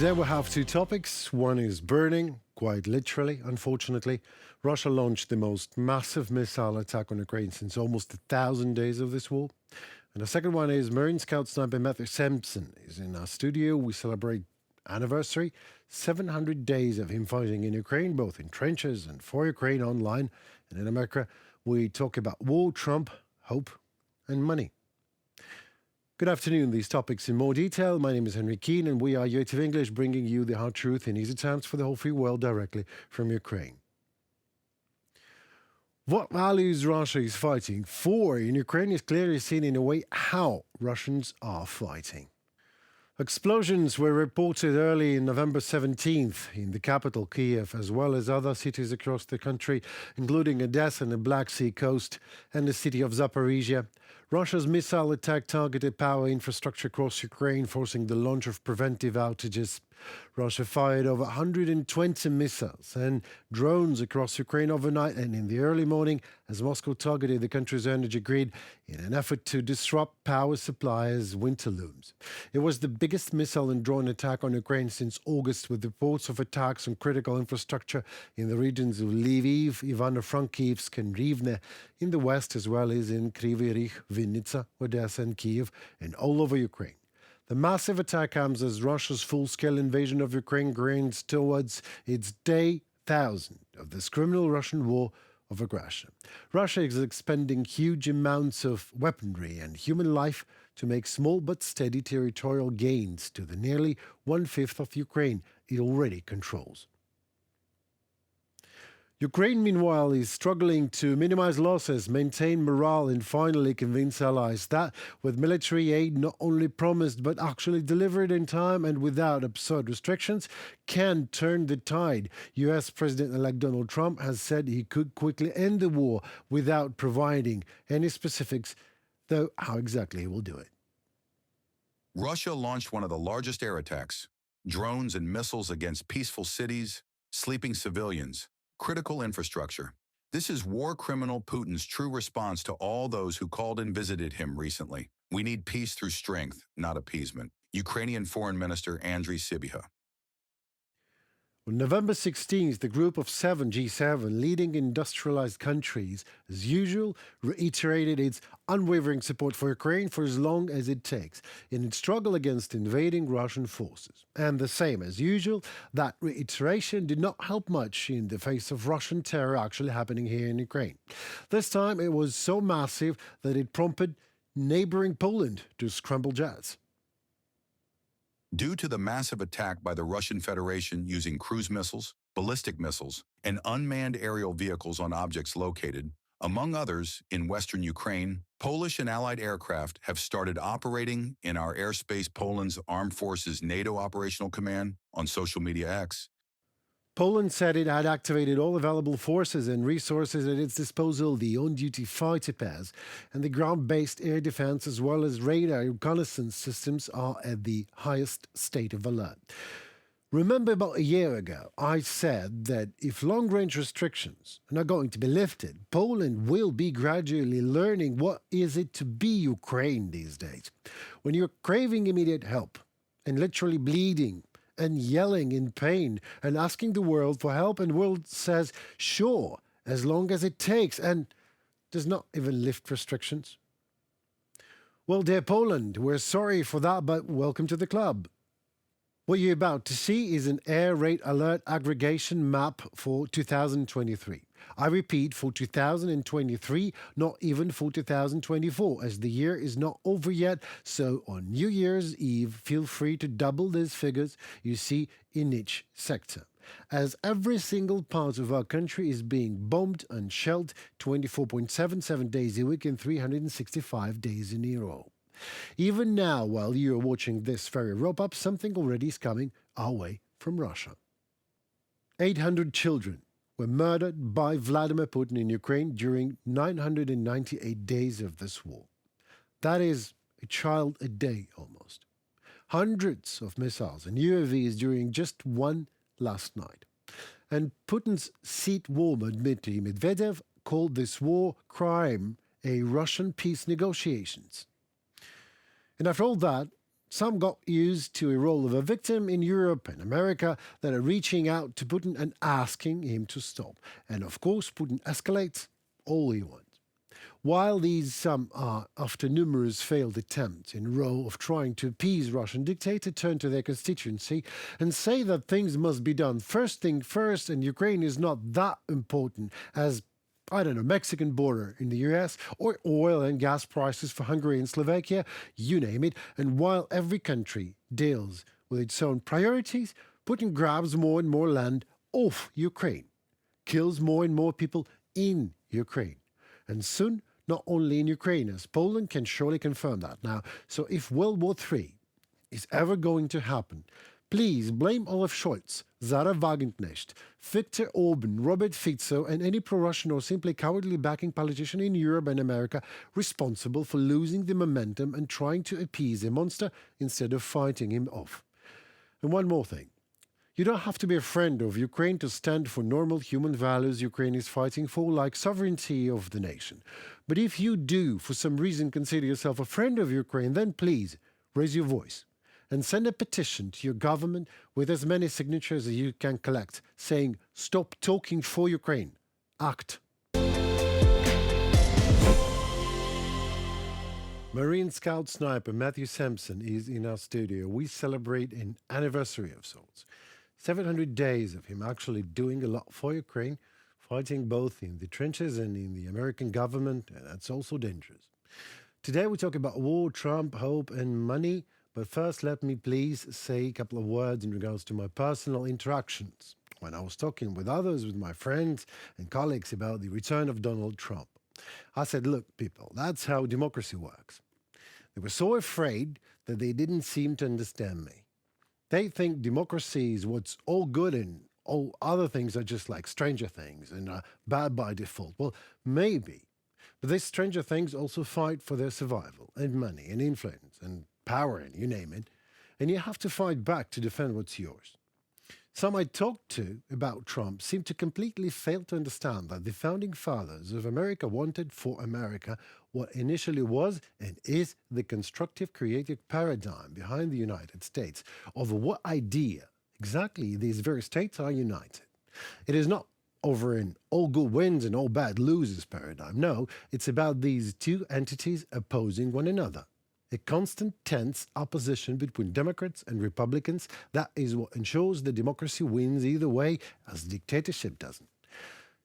Today we have two topics. One is burning, quite literally, unfortunately. Russia launched the most massive missile attack on Ukraine since almost 1,000 days of this war. And the second one is Marine Scout sniper Matthew Samson is in our studio. We celebrate anniversary, 700 days of him fighting in Ukraine, both in trenches and for Ukraine online. And in America, we talk about war, Trump, hope, and money. Good afternoon. These topics in more detail. My name is Henry Keane, and we are UATV English, bringing you the hard truth in easy terms for the whole free world directly from Ukraine. What values Russia is fighting for in Ukraine is clearly seen in a way how Russians are fighting. Explosions were reported early in November 17th in the capital, Kyiv, as well as other cities across the country, including Odessa and the Black Sea coast and the city of Zaporizhia. Russia's missile attack targeted power infrastructure across Ukraine, forcing the launch of preventive outages. Russia fired over 120 missiles and drones across Ukraine overnight and in the early morning as Moscow targeted the country's energy grid in an effort to disrupt power supply as winter looms. It was the biggest missile and drone attack on Ukraine since August, with reports of attacks on critical infrastructure in the regions of Lviv, Ivano-Frankivsk and Rivne in the west, as well as in Kriyvi Rih, Vinnytsia, Odesa and Kyiv, and all over Ukraine. The massive attack comes as Russia's full-scale invasion of Ukraine grinds towards its day 1,000 of this criminal Russian war of aggression. Russia is expending huge amounts of weaponry and human life to make small but steady territorial gains to the nearly 1/5 of Ukraine it already controls. Ukraine, meanwhile, is struggling to minimize losses, maintain morale, and finally convince allies that, with military aid not only promised but actually delivered in time and without absurd restrictions, can turn the tide. U.S. President-elect Donald Trump has said he could quickly end the war without providing any specifics, though how exactly he will do it. Russia launched one of the largest air attacks, drones and missiles against peaceful cities, sleeping civilians, critical infrastructure. This is war criminal Putin's true response to all those who called and visited him recently. We need peace through strength, not appeasement. Ukrainian Foreign Minister Andriy Sybiha. On November 16th, the group of G7 leading industrialized countries, as usual, reiterated its unwavering support for Ukraine for as long as it takes in its struggle against invading Russian forces. And the same as usual, that reiteration did not help much in the face of Russian terror actually happening here in Ukraine. This time it was so massive that it prompted neighboring Poland to scramble jets. Due to the massive attack by the Russian Federation using cruise missiles, ballistic missiles, and unmanned aerial vehicles on objects located, among others, in western Ukraine, Polish and Allied aircraft have started operating in our airspace. Poland's Armed Forces NATO Operational Command, on social media X, Poland said it had activated all available forces and resources at its disposal, the on-duty fighter pairs, and the ground-based air defense as well as radar reconnaissance systems are at the highest state of alert. Remember about a year ago, I said that if long-range restrictions are not going to be lifted, Poland will be gradually learning what is it to be Ukraine these days. When you're craving immediate help and literally bleeding and yelling in pain and asking the world for help, and the world says, sure, as long as it takes, and does not even lift restrictions. Well, dear Poland, we're sorry for that, but welcome to the club. What you're about to see is an air raid alert aggregation map for 2023. I repeat, for 2023, not even for 2024, as the year is not over yet. So on New Year's Eve, feel free to double these figures you see in each sector, as every single part of our country is being bombed and shelled 24.77 days a week and 365 days in a row. Even now, while you are watching this very wrap-up, something already is coming our way from Russia. 800 children were murdered by Vladimir Putin in Ukraine during 998 days of this war. That is a child a day almost. Hundreds of missiles and UAVs during just one last night. And Putin's seat warmer Dmitry Medvedev called this war crime a Russian peace negotiations. And after all that, Some got used to a role of a victim in Europe and America that are reaching out to Putin and asking him to stop. And of course, Putin escalates all he wants. While these some are, after numerous failed attempts in a row of trying to appease Russian dictator, turn to their constituency and say that things must be done first thing first and Ukraine is not that important as, I don't know, Mexican border in the US or oil and gas prices for Hungary and Slovakia, you name it. And while every country deals with its own priorities, Putin grabs more and more land off Ukraine, kills more and more people in Ukraine. And soon, not only in Ukraine, as Poland can surely confirm that now. So if World War III is ever going to happen, please blame Olaf Scholz, Zara Wagenknecht, Viktor Orban, Robert Fico, and any pro-Russian or simply cowardly backing politician in Europe and America responsible for losing the momentum and trying to appease a monster instead of fighting him off. And one more thing. You don't have to be a friend of Ukraine to stand for normal human values Ukraine is fighting for, like sovereignty of the nation. But if you do, for some reason, consider yourself a friend of Ukraine, then please raise your voice and send a petition to your government with as many signatures as you can collect, saying, "Stop talking for Ukraine. Act." Marine Scout Sniper Matthew Samson is in our studio. We celebrate an anniversary of sorts. 700 days of him actually doing a lot for Ukraine, fighting both in the trenches and in the American government, and that's also dangerous. Today we talk about war, Trump, hope, and money. But first, let me please say a couple of words in regards to my personal interactions when I was talking with others, with my friends and colleagues about the return of Donald Trump. I said, look, people, that's how democracy works. They were so afraid that they didn't seem to understand me. They think democracy is what's all good and all other things are just like stranger things and are bad by default. Well, maybe. But these stranger things also fight for their survival and money and influence and power and you name it. And you have to fight back to defend what's yours. Some I talked to about Trump seem to completely fail to understand that the founding fathers of America wanted for America what initially was and is the constructive creative paradigm behind the United States of what idea exactly these very states are united. It is not over an all good wins and all bad loses paradigm. No, it's about these two entities opposing one another. A constant tense opposition between Democrats and Republicans, that is what ensures that democracy wins either way, as dictatorship doesn't.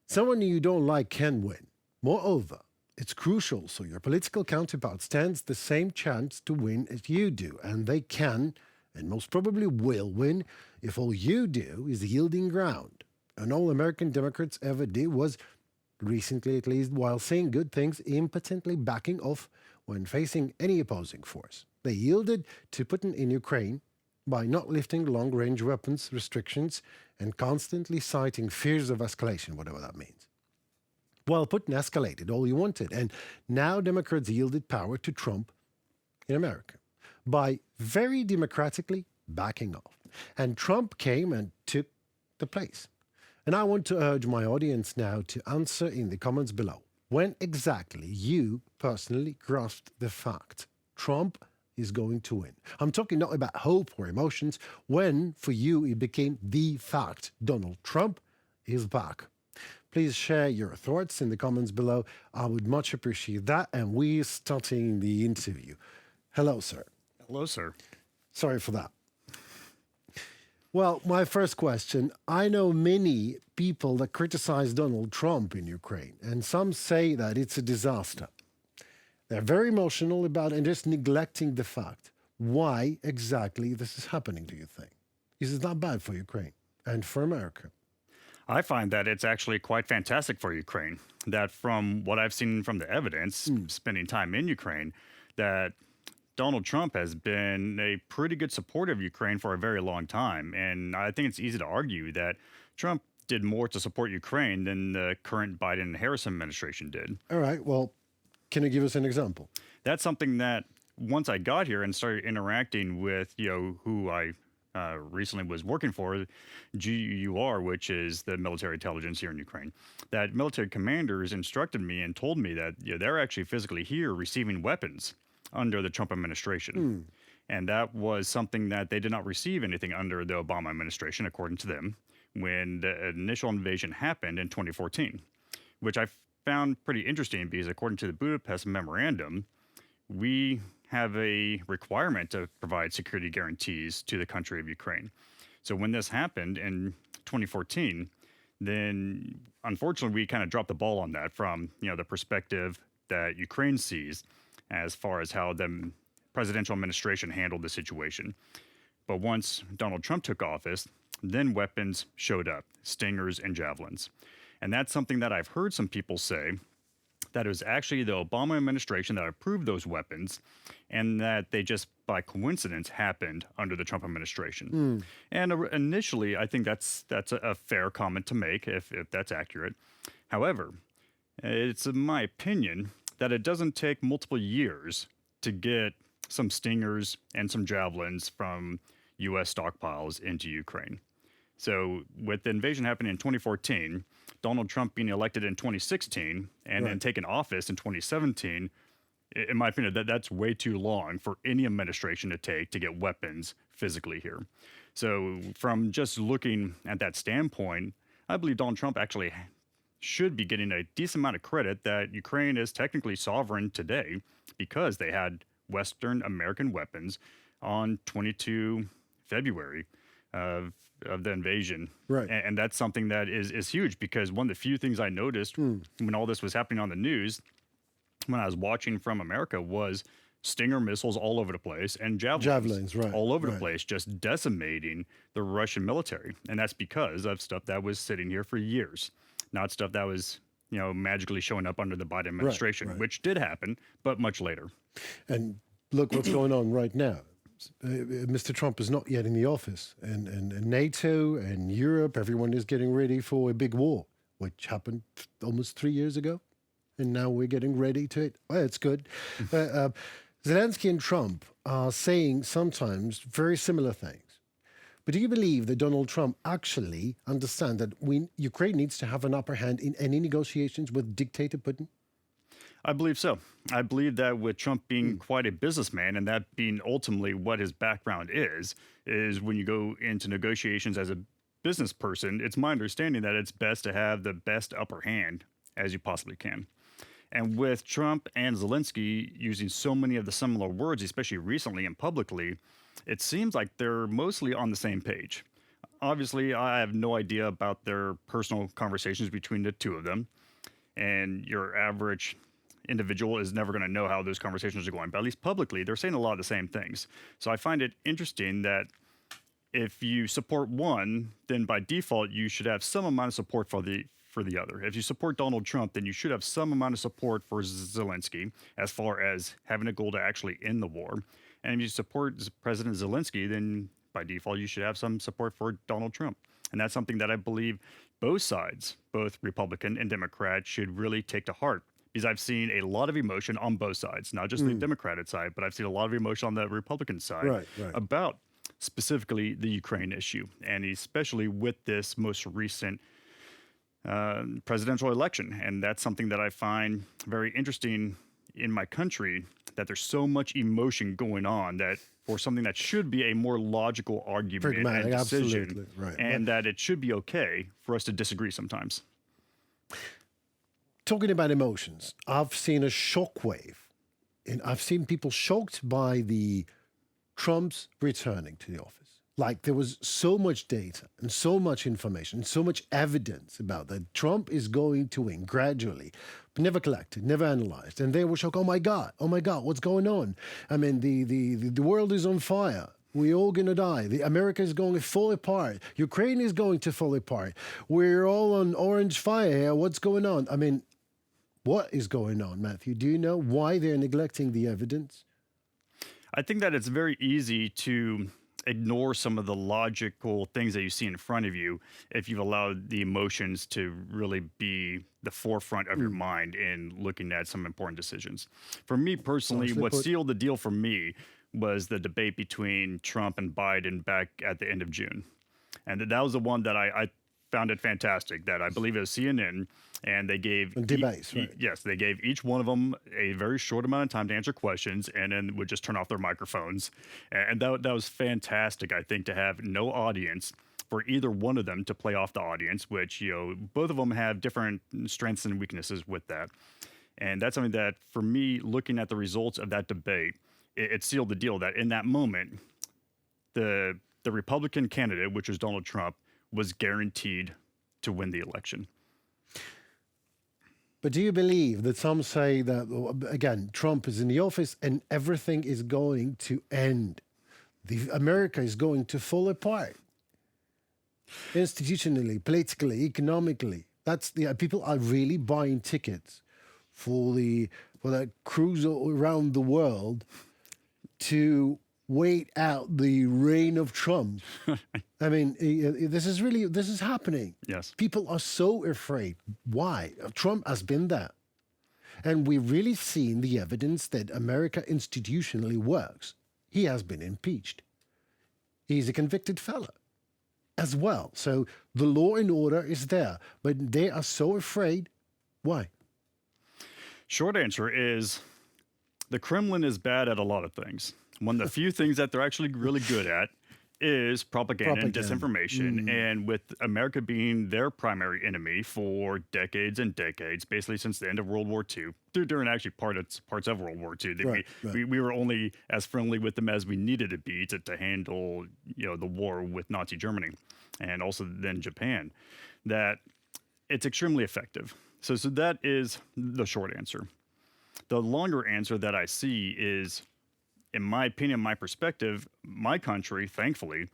Someone you don't like can win. Moreover, it's crucial so your political counterpart stands the same chance to win as you do, and they can, and most probably will win, if all you do is yielding ground. And all American Democrats ever did was, recently at least, while saying good things, impotently backing off when facing any opposing force. They yielded to Putin in Ukraine by not lifting long-range weapons restrictions and constantly citing fears of escalation, whatever that means. Well, Putin escalated all he wanted, and now Democrats yielded power to Trump in America by very democratically backing off. And Trump came and took the place. And I want to urge my audience now to answer in the comments below. When exactly you personally grasped the fact Trump is going to win? I'm talking not about hope or emotions. When, for you, it became the fact Donald Trump is back. Please share your thoughts in the comments below. I would much appreciate that. And we're starting the interview. Hello, sir. Hello, sir. Sorry for that. Well, my first question, I know many people that criticize Donald Trump in Ukraine, and some say that it's a disaster. They're very emotional about it and just neglecting the fact. Why exactly this is happening, do you think? Is it not bad for Ukraine and for America? I find that it's actually quite fantastic for Ukraine. That from what I've seen from the evidence, spending time in Ukraine, that Donald Trump has been a pretty good supporter of Ukraine for a very long time. And I think it's easy to argue that Trump did more to support Ukraine than the current Biden-Harris administration did. All right. Well, can you give us an example? That's something that once I got here and started interacting with, who I recently was working for, GUR, which is the military intelligence here in Ukraine, that military commanders instructed me and told me that they're actually physically here receiving weapons under the Trump administration. And that was something that they did not receive anything under the Obama administration, according to them, when the initial invasion happened in 2014, which I found pretty interesting because according to the Budapest Memorandum, we have a requirement to provide security guarantees to the country of Ukraine. So when this happened in 2014, then unfortunately we kind of dropped the ball on that from the perspective that Ukraine sees as far as how the presidential administration handled the situation. But once Donald Trump took office, then weapons showed up, Stingers and Javelins. And that's something that I've heard some people say, that it was actually the Obama administration that approved those weapons and that they just by coincidence happened under the Trump administration. And initially, I think that's a fair comment to make if that's accurate. However, it's in my opinion that it doesn't take multiple years to get some Stingers and some Javelins from U.S. stockpiles into Ukraine. So with the invasion happening in 2014, Donald Trump being elected in 2016 and then taking office in 2017, in my opinion, that's way too long for any administration to take to get weapons physically here. So from just looking at that standpoint, I believe Donald Trump actually should be getting a decent amount of credit that Ukraine is technically sovereign today because they had Western American weapons on 22 February of the invasion. Right. And that's something that is huge because one of the few things I noticed when all this was happening on the news, when I was watching from America, was Stinger missiles all over the place and javelins right, all over the place, just decimating the Russian military. And that's because of stuff that was sitting here for years, not stuff that was, magically showing up under the Biden administration, which did happen, but much later. And look what's going on right now. Mr. Trump is not yet in the office, and NATO and Europe, everyone is getting ready for a big war, which happened almost 3 years ago, and now we're getting ready to it. Well, it's good. Zelensky and Trump are saying sometimes very similar things. But do you believe that Donald Trump actually understands that Ukraine needs to have an upper hand in any negotiations with dictator Putin? I believe so. I believe that with Trump being quite a businessman and that being ultimately what his background is when you go into negotiations as a business person, it's my understanding that it's best to have the best upper hand as you possibly can. And with Trump and Zelensky using so many of the similar words, especially recently and publicly, it seems like they're mostly on the same page. Obviously, I have no idea about their personal conversations between the two of them. And your average individual is never going to know how those conversations are going. But at least publicly, they're saying a lot of the same things. So I find it interesting that if you support one, then by default, you should have some amount of support for the other. If you support Donald Trump, then you should have some amount of support for Zelensky as far as having a goal to actually end the war. And if you support President Zelensky, then by default, you should have some support for Donald Trump. And that's something that I believe both sides, both Republican and Democrat, should really take to heart. Because I've seen a lot of emotion on both sides, not just the Democratic side, but I've seen a lot of emotion on the Republican side about specifically the Ukraine issue, and especially with this most recent presidential election. And that's something that I find very interesting in my country, that there's so much emotion going on that for something that should be a more logical argument and decision, and that it should be okay for us to disagree sometimes. Talking about emotions, I've seen a shockwave, and I've seen people shocked by the Trump's returning to the office. Like there was so much data and so much information, so much evidence about that Trump is going to win gradually, but never collected, never analyzed. And they were shocked, oh my God, what's going on? I mean, the world is on fire. We're all going to die. America is going to fall apart. Ukraine is going to fall apart. We're all on orange fire here. What's going on? I mean, what is going on, Matthew? Do you know why they're neglecting the evidence? I think that it's very easy to ignore some of the logical things that you see in front of you if you've allowed the emotions to really be the forefront of your mind in looking at some important decisions. For me personally, what sealed the deal for me was the debate between Trump and Biden back at the end of June. And that was the one that I found it fantastic, that I believe it was CNN And they gave debates, right? yes, they gave each one of them a very short amount of time to answer questions, and then would just turn off their microphones. And that was fantastic, I think, to have no audience for either one of them to play off the audience, which, both of them have different strengths and weaknesses with that. And that's something that, for me, looking at the results of that debate, it sealed the deal that in that moment, the Republican candidate, which was Donald Trump, was guaranteed to win the election. But do you believe that some say that, again, Trump is in the office and everything is going to end? America is going to fall apart. Institutionally, politically, economically. People are really buying tickets for that cruise around the world to wait out the reign of Trump. I mean, this is happening. Yes. People are so afraid. Why? Trump has been there. And we've really seen the evidence that America institutionally works. He has been impeached. He's a convicted felon as well. So the law and order is there, but they are so afraid. Why? Short answer is the Kremlin is bad at a lot of things. One of the few things that they're actually really good at is propaganda and disinformation. And with America being their primary enemy for decades and decades, basically since the end of World War II, during actually parts of World War II, we were only as friendly with them as we needed to be to handle the war with Nazi Germany and also then Japan, that it's extremely effective. So that is the short answer. The longer answer that I see is, in my opinion, my perspective, my country, thankfully,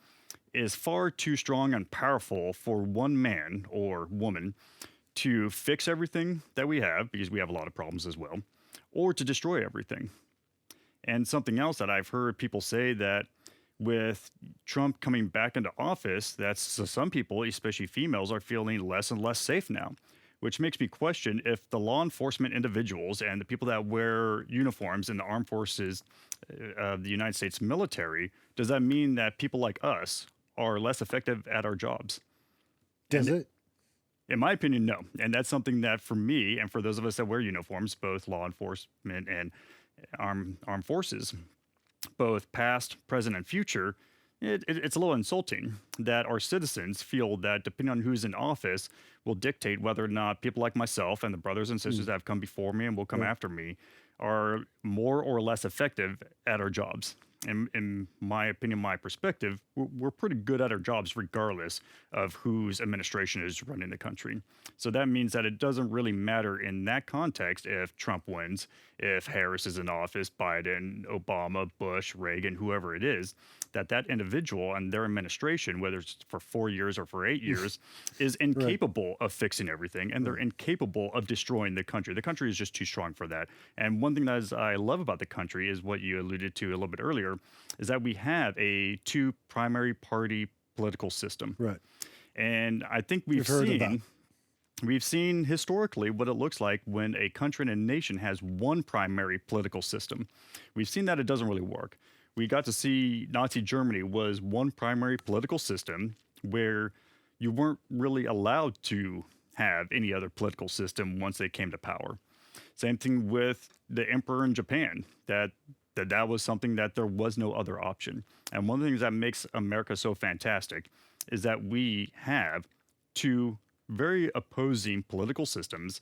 is far too strong and powerful for one man or woman to fix everything that we have, because we have a lot of problems as well, or to destroy everything. And something else that I've heard people say, that with Trump coming back into office, some people, especially females, are feeling less and less safe now, which makes me question if the law enforcement individuals and the people that wear uniforms in the armed forces of the United States military, does that mean that people like us are less effective at our jobs? Does it? In my opinion, no. And that's something that, for me and for those of us that wear uniforms, both law enforcement and armed forces, both past, present, and future, it's a little insulting that our citizens feel that depending on who's in office will dictate whether or not people like myself and the brothers and sisters that have come before me and will come after me are more or less effective at our jobs. In my opinion, my perspective, we're pretty good at our jobs regardless of whose administration is running the country. So that means that it doesn't really matter in that context if Trump wins, if Harris is in office, Biden, Obama, Bush, Reagan, whoever it is, that individual and their administration, whether it's for 4 years or for 8 years, is incapable of fixing everything, and they're incapable of destroying the country. The country is just too strong for that. And one thing that I love about the country is what you alluded to a little bit earlier, is that we have a two primary party political system. Right. And I think we've seen historically what it looks like when a country and a nation has one primary political system. We've seen that it doesn't really work. We got to see Nazi Germany was one primary political system where you weren't really allowed to have any other political system once they came to power. Same thing with the emperor in Japan, that was something that there was no other option. And one of the things that makes America so fantastic is that we have two very opposing political systems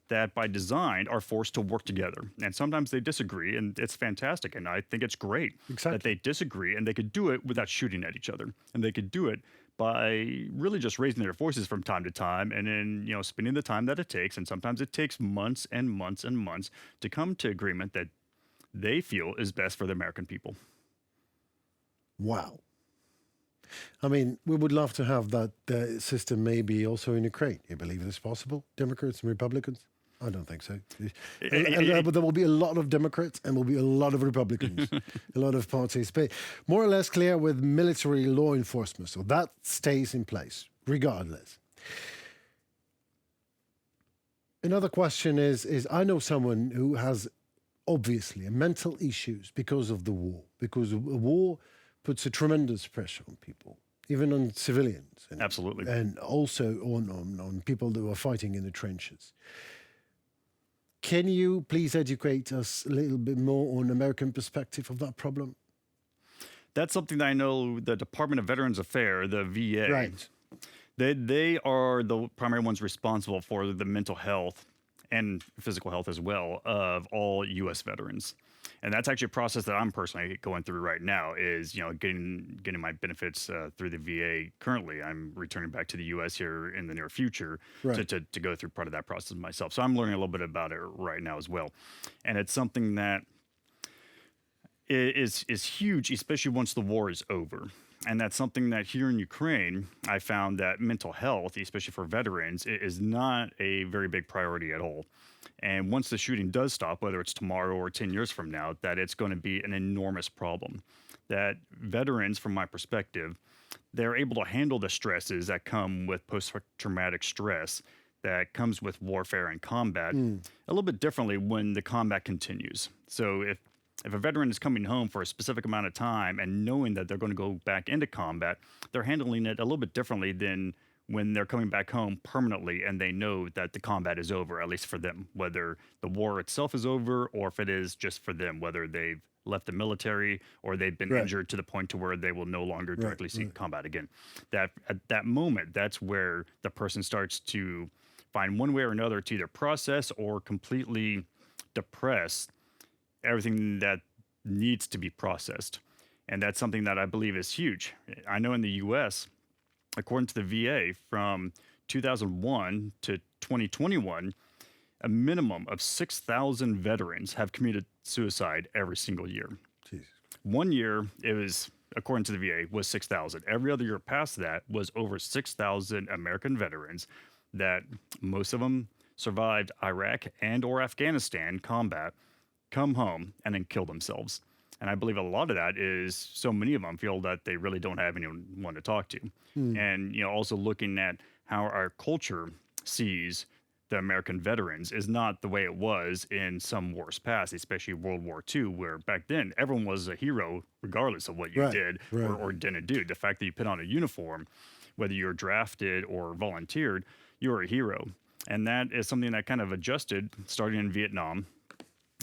that by design are forced to work together. And sometimes they disagree, and it's fantastic. And I think it's great that they disagree, and they could do it without shooting at each other. And they could do it by really just raising their voices from time to time, and then, spending the time that it takes. And sometimes it takes months and months and months to come to agreement that they feel is best for the American people. Wow. I mean, we would love to have that system maybe also in Ukraine. You believe it's possible? Democrats and Republicans? I don't think so. But there will be a lot of Democrats and will be a lot of Republicans, a lot of parties. But more or less clear with military law enforcement. So that stays in place, regardless. Another question is I know someone who has obviously mental issues because of the war, because a war puts a tremendous pressure on people. even on civilians. Absolutely. And also on people who are fighting in the trenches. Can you please educate us a little bit more on American perspective of that problem? That's something that I know the Department of Veterans Affairs, the VA, Right. they are the primary ones responsible for the mental health and physical health as well of all U.S. veterans. And that's actually a process that I'm personally going through right now is, getting my benefits through the VA currently. I'm returning back to the U.S. here in the near future Right. to go through part of that process myself. So I'm learning a little bit about it right now as well. And it's something that is huge, especially once the war is over. And that's something that here in Ukraine, I found that mental health, especially for veterans, is not a very big priority at all. And once the shooting does stop, whether it's tomorrow or 10 years from now, that it's going to be an enormous problem. That veterans, from my perspective, they're able to handle the stresses that come with post-traumatic stress that comes with warfare and combat a little bit differently when the combat continues. So if a veteran is coming home for a specific amount of time and knowing that they're going to go back into combat, they're handling it a little bit differently than when they're coming back home permanently and they know that the combat is over, at least for them, whether the war itself is over or if it is just for them, whether they've left the military or they've been injured to the point to where they will no longer directly see combat again. That at that moment, that's where the person starts to find one way or another to either process or completely depress everything that needs to be processed. And that's something that I believe is huge. I know in the U.S., according to the VA, from 2001 to 2021, a minimum of 6,000 veterans have committed suicide every single year. Jeez. 1 year, it was, according to the VA, was 6,000. Every other year past that was over 6,000 American veterans that most of them survived Iraq and or Afghanistan combat, come home, and then kill themselves. And I believe a lot of that is so many of them feel that they really don't have anyone to talk to. And, also looking at how our culture sees the American veterans is not the way it was in some wars past, especially World War II, where back then everyone was a hero regardless of what you did or didn't do. The fact that you put on a uniform, whether you're drafted or volunteered, you're a hero. And that is something that kind of adjusted starting in Vietnam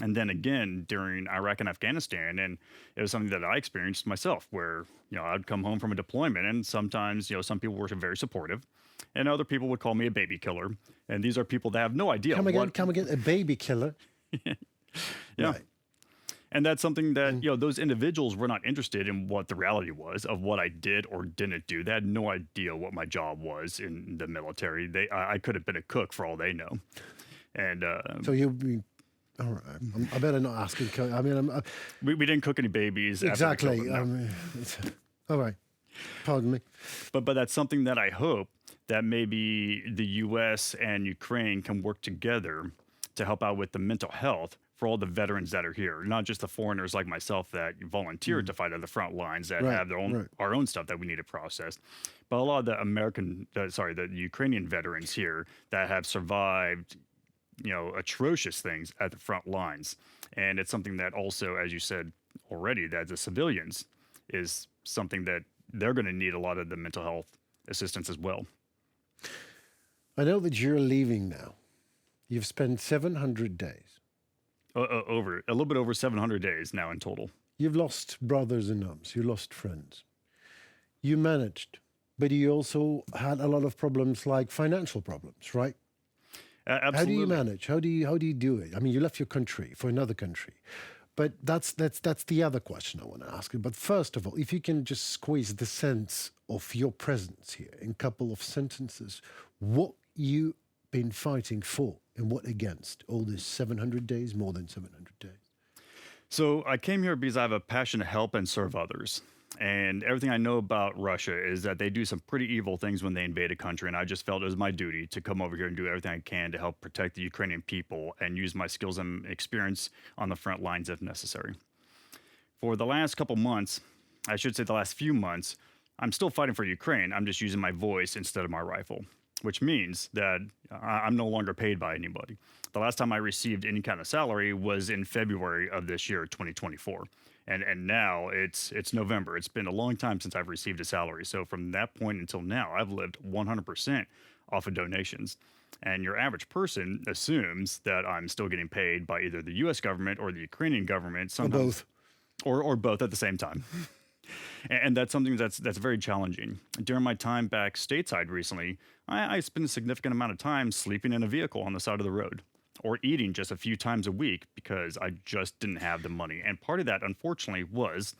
and then again during Iraq and Afghanistan. And it was something that I experienced myself where, I'd come home from a deployment and sometimes, some people were very supportive and other people would call me a baby killer. And these are people that have no idea. Come again, a baby killer. Yeah. Right. And that's something that, those individuals were not interested in what the reality was of what I did or didn't do. They had no idea what my job was in the military. I could have been a cook for all they know. And So all right. I better not ask. we didn't cook any babies. Exactly. After we All right. Pardon me. But that's something that I hope that maybe the U.S. and Ukraine can work together to help out with the mental health for all the veterans that are here, not just the foreigners like myself that volunteered to fight on the front lines that have their own our own stuff that we need to process, but a lot of the Ukrainian veterans here that have survived, atrocious things at the front lines. And it's something that also, as you said already, that the civilians is something that they're going to need a lot of the mental health assistance as well. I know that you're leaving now. You've spent 700 days. Over a little bit over 700 days now in total. You've lost brothers and aunts. You lost friends. You managed, but you also had a lot of problems, like financial problems, right? Absolutely. How do you manage? How do you do it? I mean, you left your country for another country, but that's the other question I want to ask you. But first of all, if you can just squeeze the sense of your presence here in a couple of sentences, what you been fighting for and what against all this 700 days, more than 700 days? So I came here because I have a passion to help and serve others. And everything I know about Russia is that they do some pretty evil things when they invade a country. And I just felt it was my duty to come over here and do everything I can to help protect the Ukrainian people and use my skills and experience on the front lines if necessary. For the last couple months, I should say the last few months, I'm still fighting for Ukraine. I'm just using my voice instead of my rifle, which means that I'm no longer paid by anybody. The last time I received any kind of salary was in February of this year, 2024. And now it's November. It's been a long time since I've received a salary. So from that point until now, I've lived 100% off of donations. And your average person assumes that I'm still getting paid by either the U.S. government or the Ukrainian government, Or both. or both at the same time. And that's something that's very challenging. During my time back stateside recently, I spent a significant amount of time sleeping in a vehicle on the side of the road or eating just a few times a week because I just didn't have the money. And part of that, unfortunately, was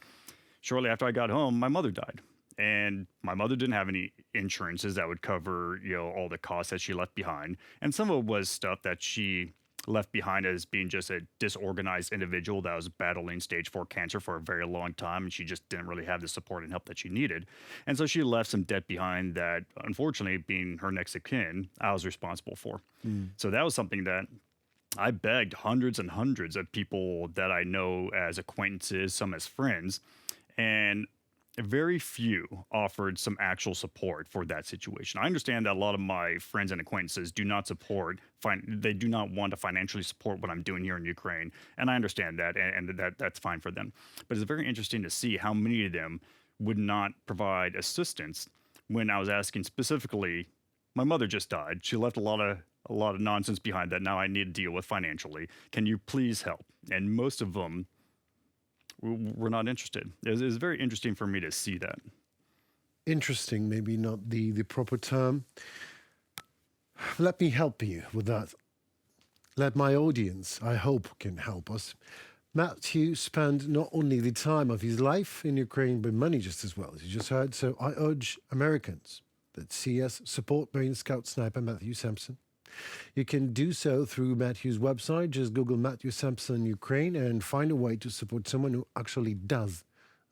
shortly after I got home, my mother died. And my mother didn't have any insurances that would cover, all the costs that she left behind. And some of it was stuff that she left behind as being just a disorganized individual that was battling stage 4 cancer for a very long time, and she just didn't really have the support and help that she needed. And so she left some debt behind that, unfortunately, being her next of kin, I was responsible for. So that was something that I begged hundreds and hundreds of people that I know as acquaintances, some as friends, and very few offered some actual support for that situation. I understand that a lot of my friends and acquaintances do not they do not want to financially support what I'm doing here in Ukraine. And I understand that, and that's fine for them. But it's very interesting to see how many of them would not provide assistance when I was asking specifically. My mother just died. She left a lot of nonsense behind that now I need to deal with financially. Can you please help? And most of them were not interested. It was very interesting for me to see that. Interesting, maybe not the proper term. Let me help you with that. Let my audience, I hope, can help us. Matthew spent not only the time of his life in Ukraine, but money just as well, as you just heard. So I urge Americans that see us support Marine Scout Sniper Matthew Samson. You can do so through Matthew's website. Just Google Matthew Samson Ukraine and find a way to support someone who actually does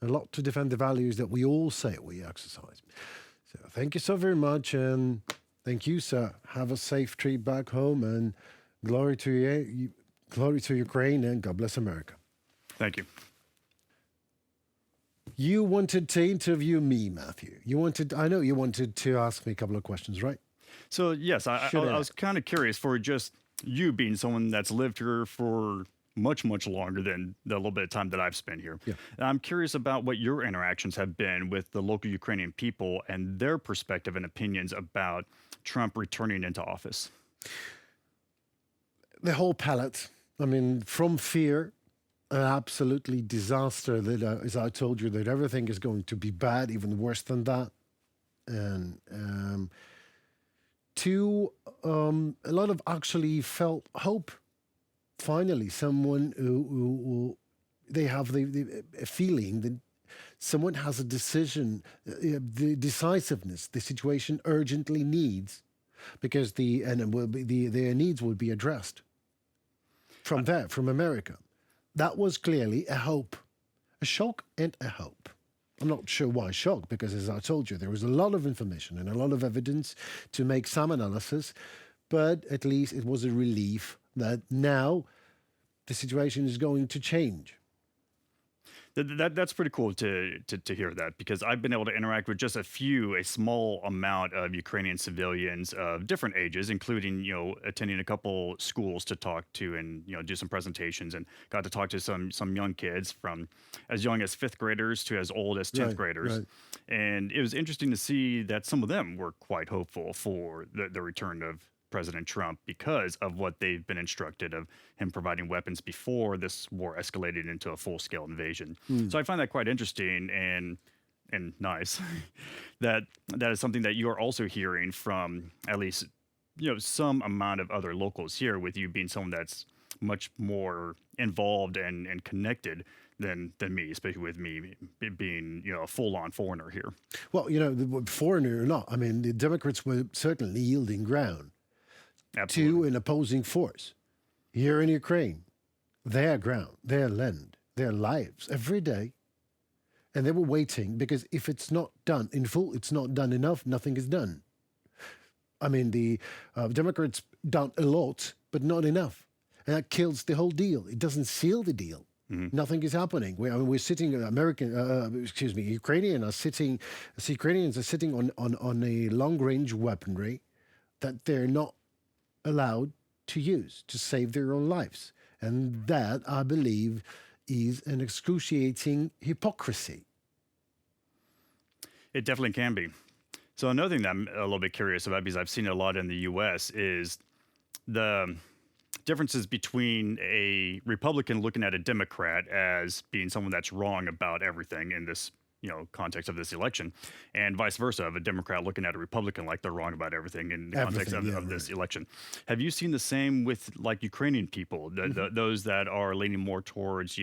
a lot to defend the values that we all say we exercise. So thank you so very much, and thank you, sir. Have a safe trip back home, and glory to you, glory to Ukraine, and God bless America. Thank you. You wanted to interview me, Matthew. I know you wanted to ask me a couple of questions, right? So yes, I was kind of curious for just you being someone that's lived here for much, much longer than the little bit of time that I've spent here. Yeah. I'm curious about what your interactions have been with the local Ukrainian people and their perspective and opinions about Trump returning into office. The whole palette. I mean, from fear, absolutely disaster that, as I told you, that everything is going to be bad, even worse than that. And to a lot of actually felt hope. Finally, someone who they have the feeling that someone has a decision, the decisiveness the situation urgently needs, because their needs will be addressed from America. That was clearly a hope, a shock and a hope. I'm not sure why shock, because as I told you, there was a lot of information and a lot of evidence to make some analysis, but at least it was a relief that now the situation is going to change. That's pretty cool to hear that, because I've been able to interact with just a small amount of Ukrainian civilians of different ages, including, attending a couple schools to talk to and, do some presentations, and got to talk to some young kids from as young as 5th graders to as old as 10th graders. Right. And it was interesting to see that some of them were quite hopeful for the return of President Trump because of what they've been instructed of him providing weapons before this war escalated into a full-scale invasion. So I find that quite interesting and nice. that is something that you are also hearing from at least some amount of other locals here, with you being someone that's much more involved and connected than me, especially with me being a full-on foreigner here. Well, foreigner or not, I mean, the Democrats were certainly yielding ground. Absolutely. To an opposing force here in Ukraine, their ground, their land, their lives every day. And they were waiting, because if it's not done in full, it's not done enough, nothing is done. I mean, the Democrats done a lot, but not enough. And that kills the whole deal. It doesn't seal the deal. Mm-hmm. Nothing is happening. We're sitting, Ukrainians are sitting on a long-range weaponry that they're not allowed to use to save their own lives. And that, I believe, is an excruciating hypocrisy. It definitely can be. So another thing that I'm a little bit curious about, because I've seen it a lot in the U.S., is the differences between a Republican looking at a Democrat as being someone that's wrong about everything in this, context of this election, and vice versa, of a Democrat looking at a Republican like they're wrong about everything in the context of this election. Have you seen the same with like Ukrainian people, those that are leaning more towards,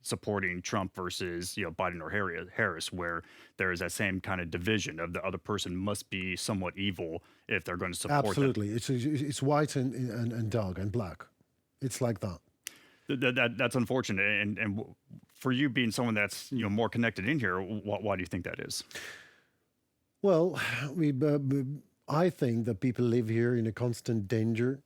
supporting Trump versus, Biden or Harris, where there is that same kind of division of the other person must be somewhat evil if they're going to support them? Absolutely. It's white and dark and black. It's like that. That's unfortunate. And for you being someone that's more connected in here, why do you think that is? Well, I think that people live here in a constant danger,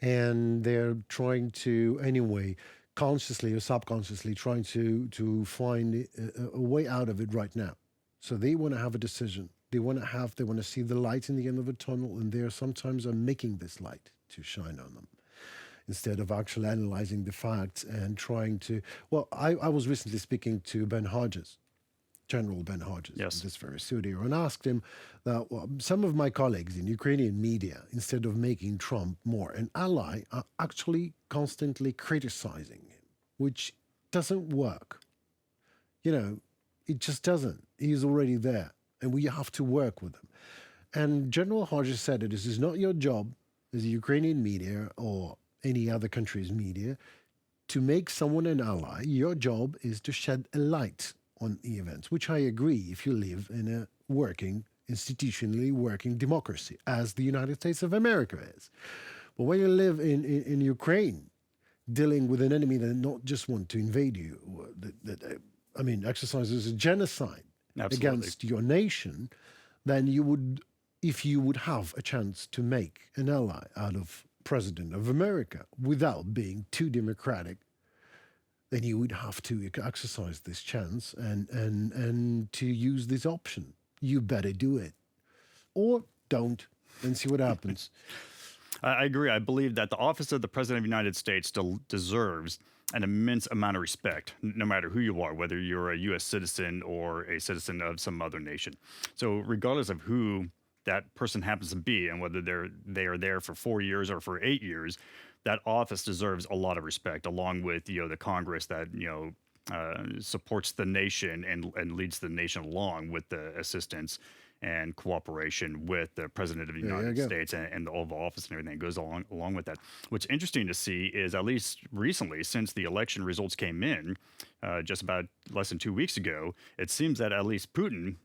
and they're trying to, anyway, consciously or subconsciously, trying to find a way out of it right now. So they want to have a decision. They want to see the light in the end of the tunnel, and they sometimes are making this light to shine on them, instead of actually analyzing the facts and trying to... Well, I was recently speaking to Ben Hodges, General Ben Hodges, yes, in this very studio, and asked him that some of my colleagues in Ukrainian media, instead of making Trump more an ally, are actually constantly criticizing him, which doesn't work. It just doesn't. He's already there, and we have to work with him. And General Hodges said that this is not your job as a Ukrainian media or any other country's media to make someone an ally. Your job is to shed a light on the events, which I agree if you live in a institutionally working democracy, as the United States of America is. But when you live in Ukraine, dealing with an enemy that not just want to invade you, exercises a genocide against your nation, then if you would have a chance to make an ally out of President of America without being too democratic, then you would have to exercise this chance and to use this option. You better do it. Or don't, and see what happens. I agree. I believe that the office of the President of the United States still deserves an immense amount of respect, no matter who you are, whether you're a U.S. citizen or a citizen of some other nation. So regardless of who that person happens to be and whether they are there for 4 years or for 8 years, that office deserves a lot of respect, along with the Congress that supports the nation and leads the nation along with the assistance and cooperation with the President of the United States and the Oval Office and everything that goes along with that. What's interesting to see is, at least recently, since the election results came in just about less than 2 weeks ago, it seems that at least Putin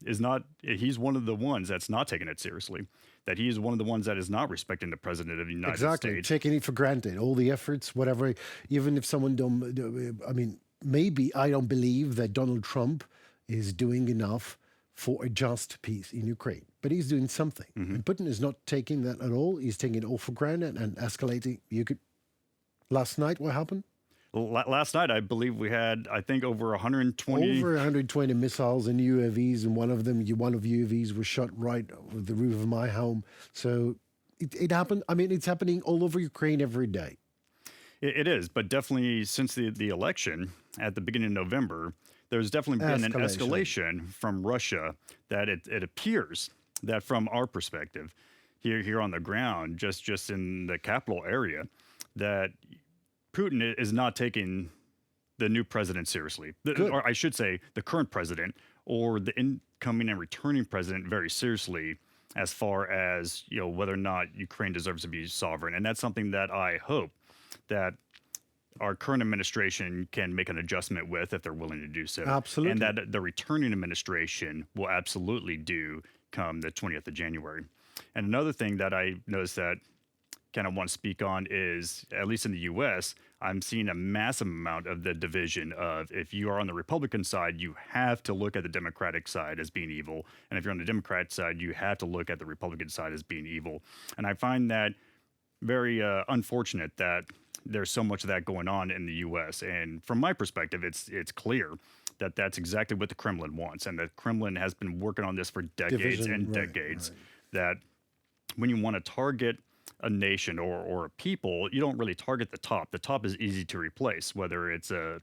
he's one of the ones that's not taking it seriously, that he is one of the ones that is not respecting the President of the United States. Taking it for granted, all the efforts, whatever, even if someone maybe I don't believe that Donald Trump is doing enough for a just peace in Ukraine. But he's doing something. And Putin is not taking that at all. He's taking it all for granted and escalating. Last night, what happened? Last night, I believe we had, I think, over 120... Over 120 missiles and UAVs, and one of UAVs was shot right over the roof of my home. So it happened. It's happening all over Ukraine every day. It is, but definitely since the election at the beginning of November, there's definitely been an escalation from Russia that it appears that from our perspective here on the ground, just in the capital area, that Putin is not taking the new president seriously. Or I should say the current president or the incoming and returning president very seriously, as far as whether or not Ukraine deserves to be sovereign. And that's something that I hope that our current administration can make an adjustment with, if they're willing to do so. Absolutely. And that the returning administration will absolutely do come the 20th of January. And another thing that I noticed that kind of want to speak on is, at least in the U.S., I'm seeing a massive amount of the division of, if you are on the Republican side, you have to look at the Democratic side as being evil. And if you're on the Democrat side, you have to look at the Republican side as being evil. And I find that very unfortunate that there's so much of that going on in the U.S. And from my perspective, it's clear that that's exactly what the Kremlin wants. And the Kremlin has been working on this for decades and decades, that when you want to target a nation or a people, you don't really target the top. The top is easy to replace, whether it's a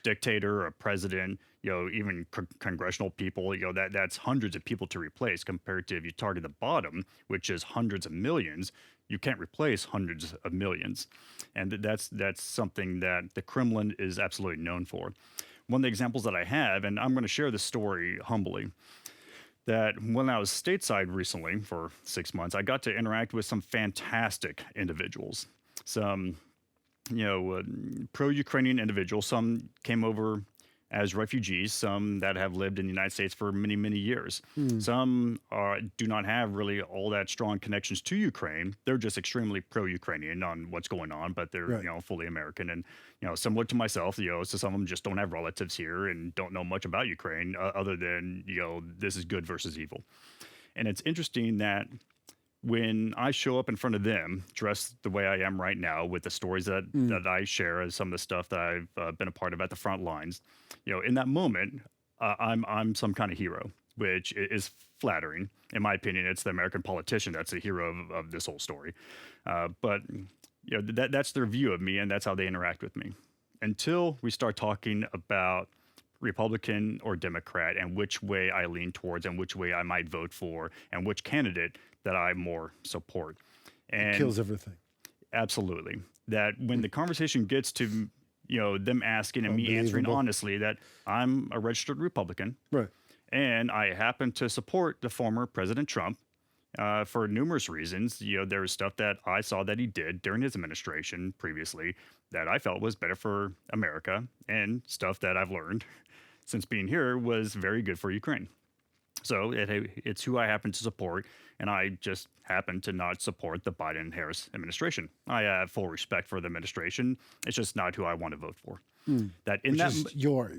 dictator, a president, even congressional people, that's hundreds of people to replace compared to if you target the bottom, which is hundreds of millions, you can't replace hundreds of millions. And that's something that the Kremlin is absolutely known for. One of the examples that I have, and I'm going to share this story humbly, that when I was stateside recently for 6 months, I got to interact with some fantastic individuals. Some, pro-Ukrainian individuals. Some came over as refugees, some that have lived in the United States for many, many years. Some do not have really all that strong connections to Ukraine. They're just extremely pro-Ukrainian on what's going on, but they're, Right. fully American. And, similar to myself, so some of them just don't have relatives here and don't know much about Ukraine other than, this is good versus evil. And it's interesting that when I show up in front of them, dressed the way I am right now, with the stories that I share, as some of the stuff that I've been a part of at the front lines, in that moment, I'm some kind of hero, which is flattering. In my opinion, it's the American politician that's the hero of this whole story. But that's their view of me, and that's how they interact with me. Until we start talking about Republican or Democrat and which way I lean towards and which way I might vote for and which candidate that I more support. And Kills everything. absolutely, that when the conversation gets to them asking and me answering Unbelievable. honestly that I'm a registered Republican Right. and I happen to support the former President Trump for numerous reasons. There was stuff that I saw that he did during his administration previously that I felt was better for America, and stuff that I've learned since being here was very good for Ukraine. So it's who I happen to support, and I just happen to not support the Biden-Harris administration. I have full respect for the administration. It's just not who I want to vote for. That in Which that is your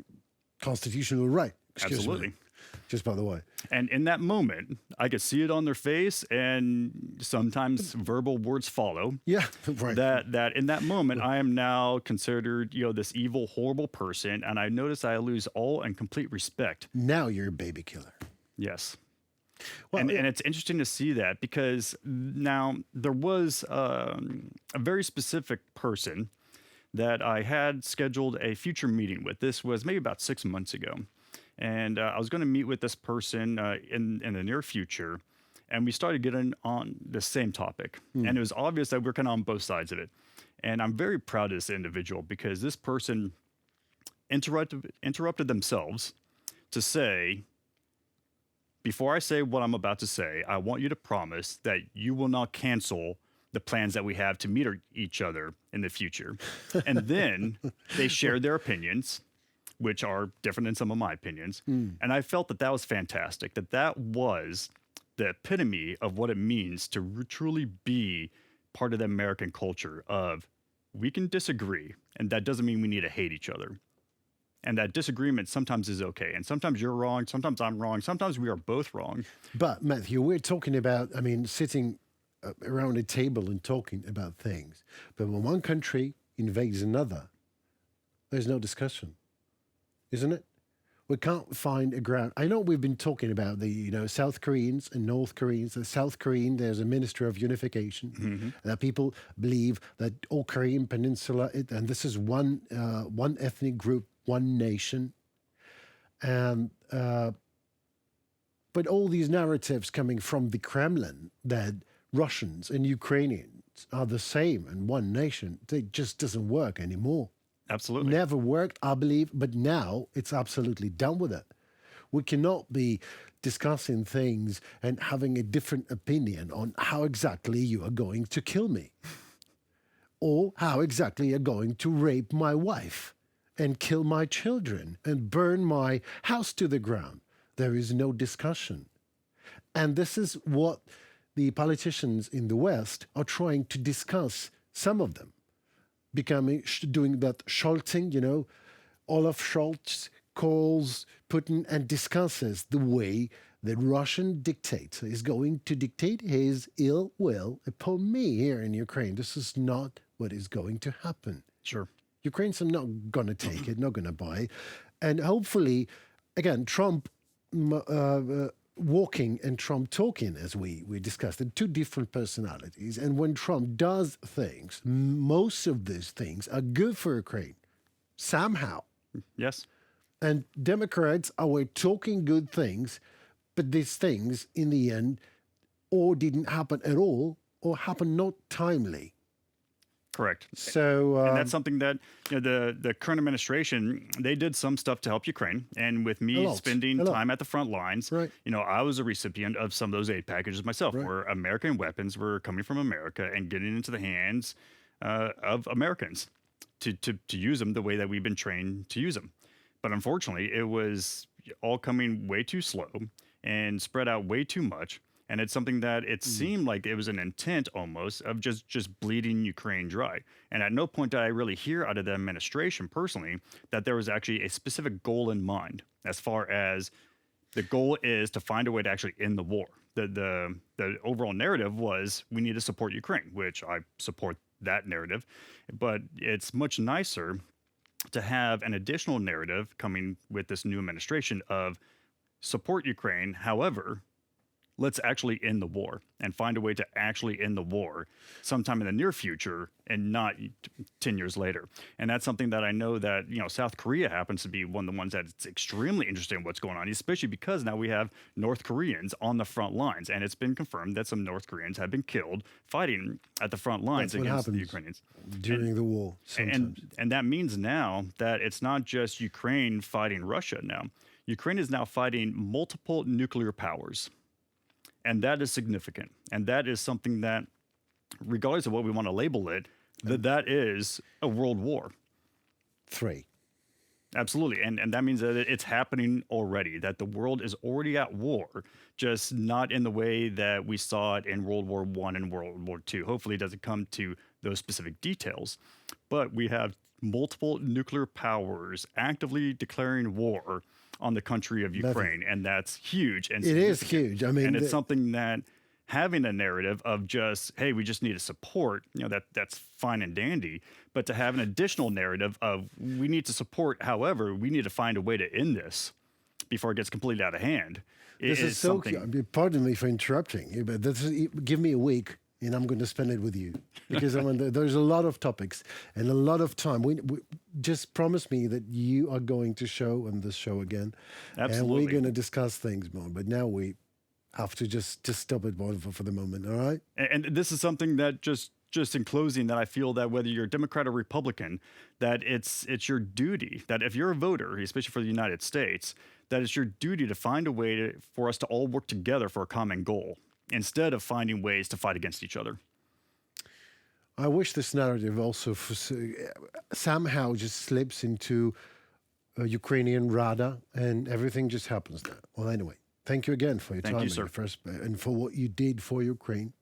constitutional right. Excuse absolutely. me. Just by the way. And in that moment, I could see it on their face, and sometimes verbal words follow. Yeah. Right. That in that moment, I am now considered, this evil, horrible person, and I notice I lose all and complete respect. Now you're a baby killer. Yes. Well, And it's interesting to see that, because now there was a very specific person that I had scheduled a future meeting with. This was maybe about 6 months ago. And I was going to meet with this person in the near future. And we started getting on the same topic. And it was obvious that we're kind of on both sides of it. And I'm very proud of this individual, because this person interrupted themselves to say, before I say what I'm about to say, I want you to promise that you will not cancel the plans that we have to meet each other in the future. And then they shared their opinions, which are different than some of my opinions. And I felt that was fantastic, that was the epitome of what it means to truly be part of the American culture of, we can disagree, and that doesn't mean we need to hate each other. And that disagreement sometimes is okay. And sometimes you're wrong, sometimes I'm wrong, sometimes we are both wrong. But Matthew, we're talking about, sitting around a table and talking about things. But when one country invades another, there's no discussion, isn't it? We can't find a ground. I know we've been talking about the South Koreans and North Koreans. The South Korean, there's a Minister of Unification. That people believe that all Korean Peninsula, and this is one ethnic group, one nation. And but all these narratives coming from the Kremlin that Russians and Ukrainians are the same and one nation, it just doesn't work anymore. Absolutely. Never worked, I believe, but now it's absolutely done with it. We cannot be discussing things and having a different opinion on how exactly you are going to kill me, or how exactly you're going to rape my wife and kill my children and burn my house to the ground. There is no discussion. And this is what the politicians in the West are trying to discuss, some of them. Doing that Scholzing, Olaf Scholz calls Putin and discusses the way the Russian dictator is going to dictate his ill will upon me here in Ukraine. This is not what is going to happen. Sure. Ukrainians are not going to take it, not going to buy it. And hopefully, again, Trump walking and Trump talking, as we discussed, are two different personalities. And when Trump does things, most of these things are good for Ukraine, somehow. Yes. And Democrats are talking good things, but these things, in the end, or didn't happen at all, or happened not timely. Correct. So And that's something that the current administration, they did some stuff to help Ukraine. And with me spending time at the front lines, Right. I was a recipient of some of those aid packages myself, where American weapons were coming from America and getting into the hands of Americans to use them the way that we've been trained to use them. But unfortunately, it was all coming way too slow and spread out way too much. And it's something that it seemed like it was an intent almost of just bleeding Ukraine dry. And at no point did I really hear out of the administration personally that there was actually a specific goal in mind, as far as the goal is to find a way to actually end the war. The overall narrative was we need to support Ukraine, which I support that narrative. But it's much nicer to have an additional narrative coming with this new administration of support Ukraine. However, let's actually end the war and find a way to actually end the war sometime in the near future and not 10 years later. And that's something that I know that, South Korea happens to be one of the ones that's extremely interested in what's going on, especially because now we have North Koreans on the front lines. And it's been confirmed that some North Koreans have been killed fighting at the front lines against the Ukrainians. During the war, sometimes. And that means now that it's not just Ukraine fighting Russia now. Ukraine is now fighting multiple nuclear powers. And that is significant. And that is something that, regardless of what we want to label it, that is a world war. 3. Absolutely. And that means that it's happening already, that the world is already at war, just not in the way that we saw it in World War I and World War II. Hopefully it doesn't come to those specific details. But we have multiple nuclear powers actively declaring war on the country of Ukraine, and that's huge. And it is huge. I mean, and it's something that having a narrative of just, hey, we just need to support, that's fine and dandy. But to have an additional narrative of we need to support, however, we need to find a way to end this before it gets completely out of hand. This is so something. Pardon me for interrupting you, but give me a week. And I'm going to spend it with you because there's a lot of topics and a lot of time. We just promise me that you are going to show on this show again. Absolutely. And we're going to discuss things more. But now we have to just stop it for the moment. All right. And this is something that just in closing, that I feel that whether you're Democrat or Republican, that it's your duty, that if you're a voter, especially for the United States, that it's your duty to find a way for us to all work together for a common goal, instead of finding ways to fight against each other. I wish this narrative also somehow just slips into a Ukrainian Rada and everything just happens now. Well, anyway, thank you again for your time. Thank you, sir. And for what you did for Ukraine.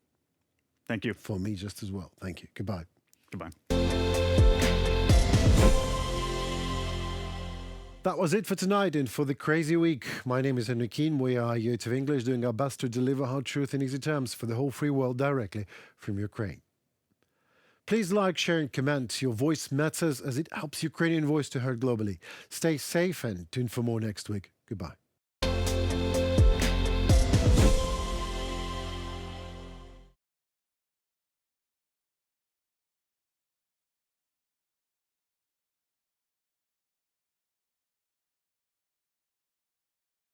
Thank you. For me just as well. Thank you. Goodbye. Goodbye. That was it for tonight and for the crazy week. My name is Henrik Keen. We are UATV English, doing our best to deliver hard truth in easy terms for the whole free world directly from Ukraine. Please like, share and comment. Your voice matters as it helps Ukrainian voice to heard globally. Stay safe and tune for more next week. Goodbye.